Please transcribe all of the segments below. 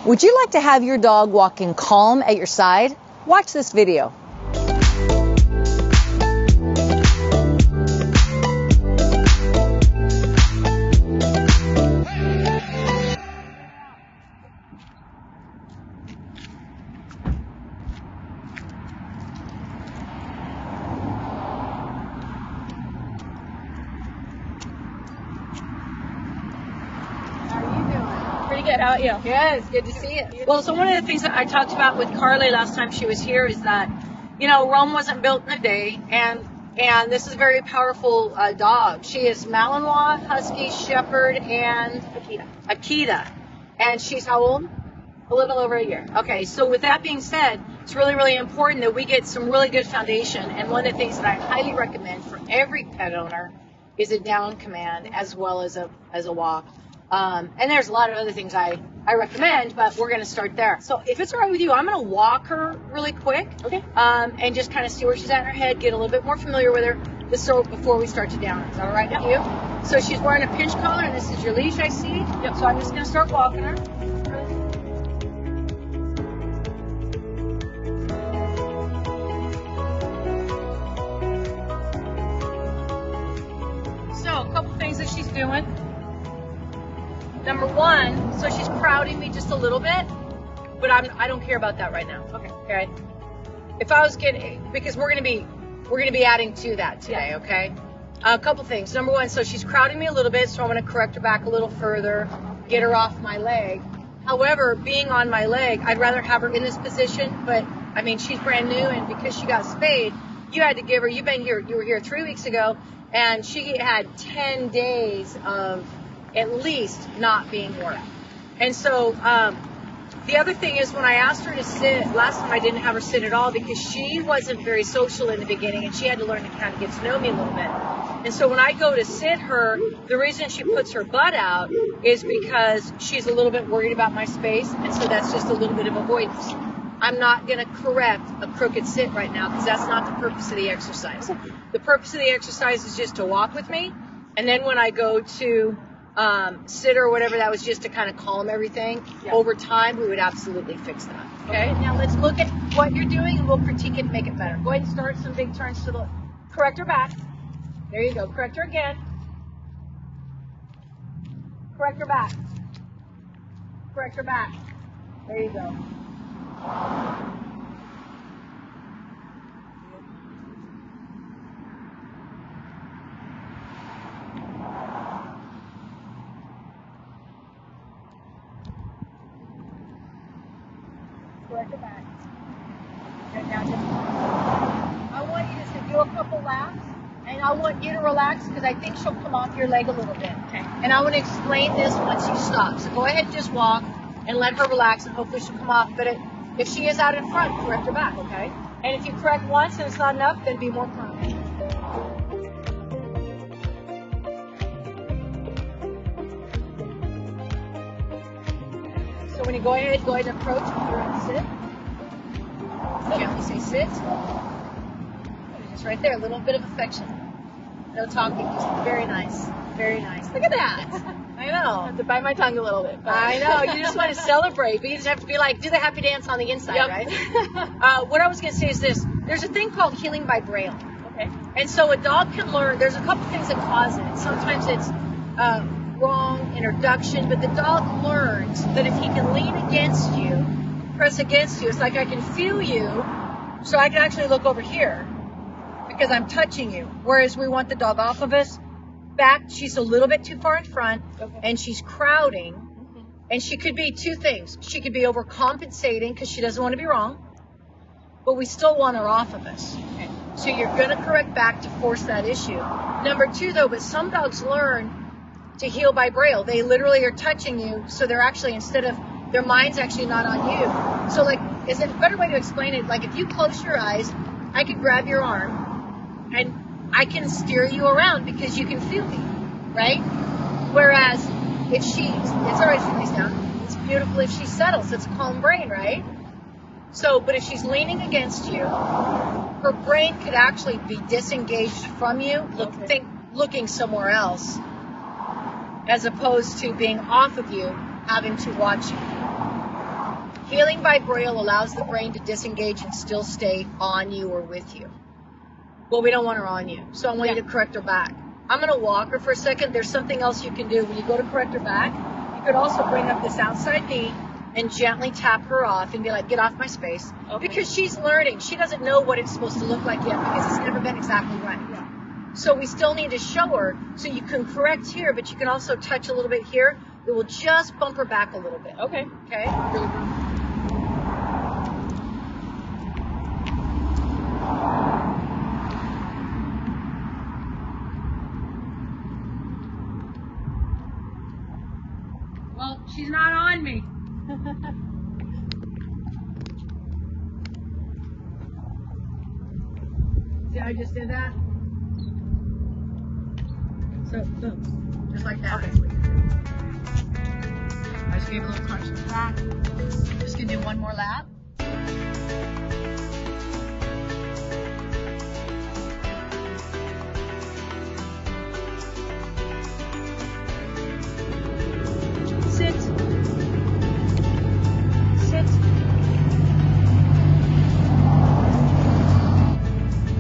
Would you like to have your dog walking calm at your side? Watch this video. Pretty good. How about you? Yeah, it's good to see you. Well, so one of the things that I talked about with CALMLY last time she was here is that, you know, Rome wasn't built in a day, and this is a very powerful dog. She is Malinois, Husky, Shepherd, and Akita. And she's how old? A little over a year. Okay, so with that being said, it's really, really important that we get some really good foundation. And one of the things that I highly recommend for every pet owner is a down command as well as a walk. And there's a lot of other things I recommend, but we're going to start there. So if it's all right with you, I'm going to walk her really quick. Okay. And just kind of see where she's at in her head, get a little bit more familiar with her before we start to down her. Is that all right with you? So she's wearing a pinch collar, and this is your leash, I see. Yep. So I'm just going to start walking her. So a couple things that she's doing. Number one, so she's crowding me just a little bit, but I don't care about that right now. Okay. If I was because we're gonna be adding to that today. Okay. A couple things. Number one, so she's crowding me a little bit, so I'm gonna correct her back a little further, get her off my leg. However, being on my leg, I'd rather have her in this position, but I mean, she's brand new, and because she got spayed, you had to give her. You were here 3 weeks ago, and she had 10 days of at least not being worked. And so the other thing is, when I asked her to sit, last time I didn't have her sit at all because she wasn't very social in the beginning, and she had to learn to kind of get to know me a little bit. And so when I go to sit her, the reason she puts her butt out is because she's a little bit worried about my space, and so that's just a little bit of avoidance. I'm not going to correct a crooked sit right now because that's not the purpose of the exercise. The purpose of the exercise is just to walk with me, and then when I go to sit or whatever, that was just to kind of calm everything. Yeah. Over time, we would absolutely fix that. Okay? Now let's look at what you're doing, and we'll critique it and make it better. Go ahead and start some big turns to the correct her back. There you go. Correct her again. Correct her back. Correct her back. There you go. Correct her back. And now just, I want you just to do a couple laps, and I want you to relax because I think she'll come off your leg a little bit. Okay. And I want to explain this once you stop. So go ahead and just walk and let her relax, and hopefully she'll come off. But if she is out in front, correct her back, okay? And if you correct once and it's not enough, then be more calm. So when you go ahead and approach and put her on sit. Gently say sit. Just right there, a little bit of affection. No talking, just very nice. Very nice. Look at that. I know. I have to bite my tongue a little bit. But. I know. You just want to celebrate, but you just have to be like, do the happy dance on the inside, yep. Right? What I was going to say is this. There's a thing called healing by Braille. Okay. And so a dog can learn. There's a couple things that cause it. Sometimes it's wrong introduction, but the dog learns that if he can lean against you, press against you, it's like I can feel you, so I can actually look over here because I'm touching you. Whereas we want the dog off of us. Back, she's a little bit too far in front, okay. And she's crowding, and she could be two things. She could be overcompensating because she doesn't want to be wrong, but we still want her off of us. Okay. So you're going to correct back to force that issue. Number two, though, but some dogs learn to heal by Braille. They literally are touching you, so they're actually, instead of, their mind's actually not on you. So, like, is it a better way to explain it? Like, if you close your eyes, I could grab your arm, and I can steer you around because you can feel me, right? Whereas if it's all right if she lays down. It's beautiful if she settles. It's a calm brain, right? So, but if she's leaning against you, her brain could actually be disengaged from you, looking somewhere else, as opposed to being off of you, having to watch you. Healing by Braille allows the brain to disengage and still stay on you or with you. Well, we don't want her on you, so I want you to correct her back. I'm going to walk her for a second. There's something else you can do. When you go to correct her back, you could also bring up this outside knee and gently tap her off and be like, get off my space. Okay. Because she's learning. She doesn't know what it's supposed to look like yet because it's never been exactly right. Yeah. So we still need to show her. So you can correct here, but you can also touch a little bit here. It will just bump her back a little bit. Okay. Okay? Well, she's not on me. See how I just did that? So, boom. Just like that. Okay. I just gave a little touch to the back. Just gonna do one more lap. Sit.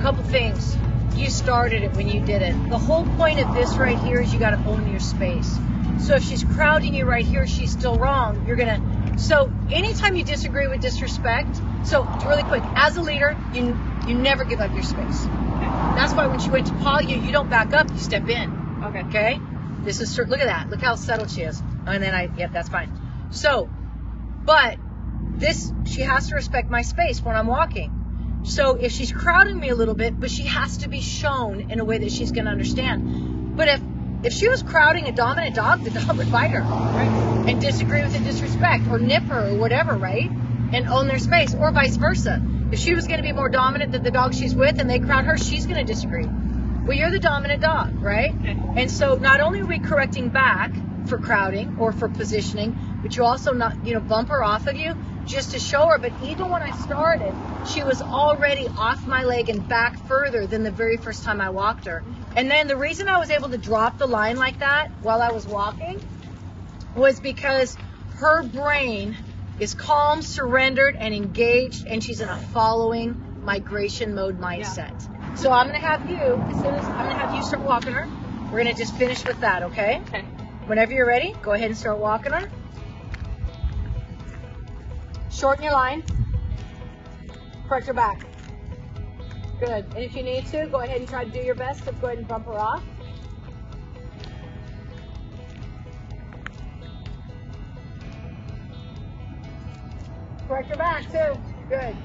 Couple things. You started it when you did it. The whole point of this right here is you got to own your space. So if she's crowding you right here, she's still wrong. You're gonna. So anytime you disagree with disrespect. So really quick, as a leader, you never give up your space. Okay. That's why when she went to paw you, you don't back up. You step in. Okay. Okay. This is look at that. Look how settled she is. And then yep, that's fine. So, but this she has to respect my space when I'm walking. So if she's crowding me a little bit, but she has to be shown in a way that she's going to understand. But if she was crowding a dominant dog, the dog would bite her, right? And disagree with the disrespect or nip her or whatever, right? And own their space, or vice versa. If she was going to be more dominant than the dog she's with and they crowd her, she's going to disagree. Well, you're the dominant dog, right? Okay. And so not only are we correcting back for crowding or for positioning, but you also bump her off of you just to show her. But even when I started, she was already off my leg and back further than the very first time I walked her. And then the reason I was able to drop the line like that while I was walking was because her brain is calm, surrendered, and engaged, and she's in a following migration mode mindset. Yeah. So I'm going to have you, as soon as I'm going to have you start walking her, we're going to just finish with that, okay? Okay. Whenever you're ready, go ahead and start walking her. Shorten your line. Correct her back. Good. And if you need to, go ahead and try to do your best to go ahead and bump her off. Correct her back too. Good.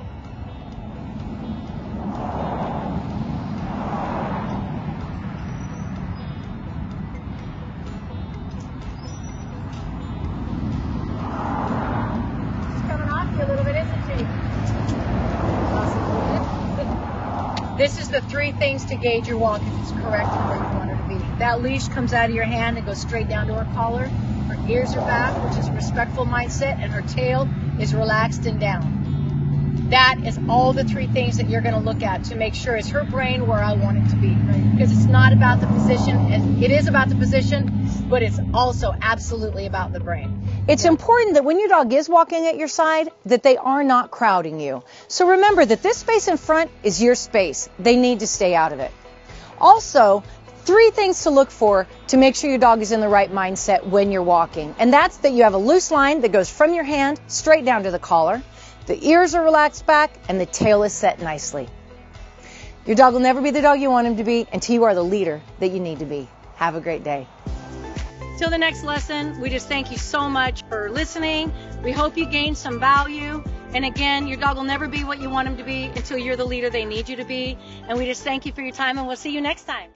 This is the 3 things to gauge your walk if it's correct and where you want her to be. That leash comes out of your hand and goes straight down to her collar. Her ears are back, which is a respectful mindset, and her tail is relaxed and down. That is all the 3 things that you're going to look at to make sure is her brain where I want it to be. Because it's not about the position, and it is about the position, but it's also absolutely about the brain. It's important that when your dog is walking at your side, that they are not crowding you. So remember that this space in front is your space. They need to stay out of it. Also, 3 things to look for to make sure your dog is in the right mindset when you're walking. And that's that you have a loose line that goes from your hand straight down to the collar. The ears are relaxed back and the tail is set nicely. Your dog will never be the dog you want him to be until you are the leader that you need to be. Have a great day. Till the next lesson, we just thank you so much for listening. We hope you gained some value. And again, your dog will never be what you want him to be until you're the leader they need you to be. And we just thank you for your time, and we'll see you next time.